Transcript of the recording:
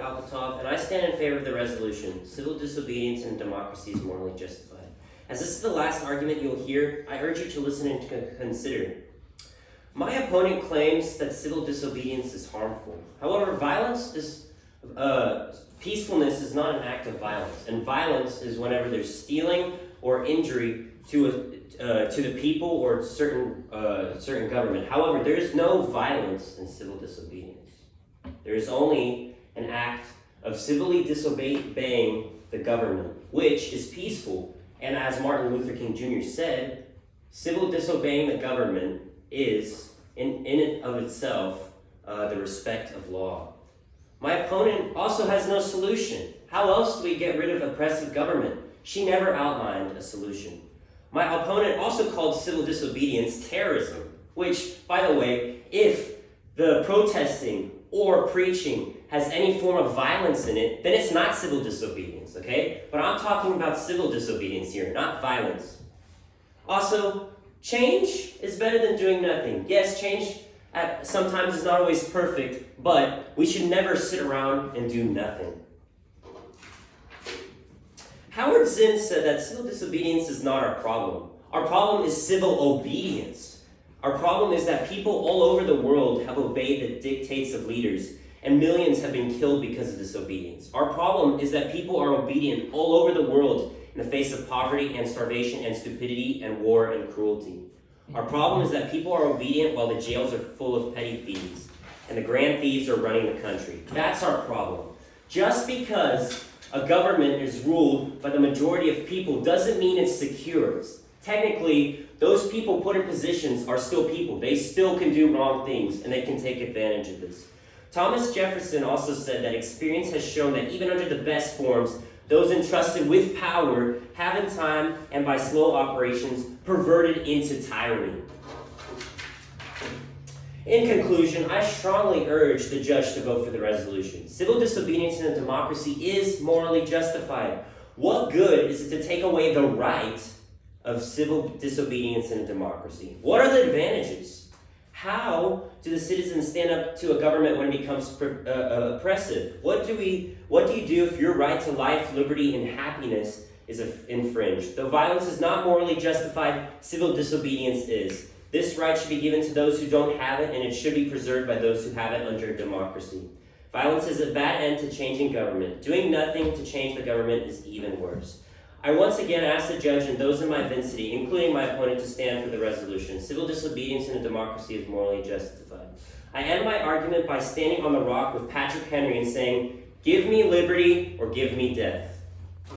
Alpatov, and I stand in favor of the resolution. Civil disobedience in a democracy is morally justified. As this is the last argument you'll hear, I urge you to listen and to consider. My opponent claims that civil disobedience is harmful. However, peacefulness is not an act of violence, and violence is whenever there's stealing or injury to the people or certain government. However, there is no violence in civil disobedience. There is only an act of civilly disobeying the government, which is peaceful. And as Martin Luther King Jr. said, civil disobeying the government is, in and of itself, the respect of law. My opponent also has no solution. How else do we get rid of oppressive government? She never outlined a solution. My opponent also called civil disobedience terrorism, which, by the way, if the protesting or preaching has any form of violence in it, then it's not civil disobedience, okay? But I'm talking about civil disobedience here, not violence. Also, change is better than doing nothing. Yes, change sometimes is not always perfect, but we should never sit around and do nothing. Howard Zinn said that civil disobedience is not our problem. Our problem is civil obedience. Our problem is that people all over the world have obeyed the dictates of leaders, and millions have been killed because of disobedience. Our problem is that people are obedient all over the world in the face of poverty and starvation and stupidity and war and cruelty. Our problem is that people are obedient while the jails are full of petty thieves, and the grand thieves are running the country. That's our problem. Just because a government is ruled by the majority of people doesn't mean it's secure. Technically, those people put in positions are still people. They still can do wrong things, and they can take advantage of this. Thomas Jefferson also said that experience has shown that even under the best forms, those entrusted with power have in time and by slow operations perverted into tyranny. In conclusion, I strongly urge the judge to vote for the resolution. Civil disobedience in a democracy is morally justified. What good is it to take away the right of civil disobedience in a democracy? What are the advantages? How do the citizens stand up to a government when it becomes oppressive? What do you do if your right to life, liberty, and happiness is infringed? Though violence is not morally justified, civil disobedience is. This right should be given to those who don't have it, and it should be preserved by those who have it under a democracy. Violence is a bad end to changing government. Doing nothing to change the government is even worse. I once again ask the judge and those in my vicinity, including my opponent, to stand for the resolution. Civil disobedience in a democracy is morally justified. I end my argument by standing on the rock with Patrick Henry and saying, "Give me liberty or give me death."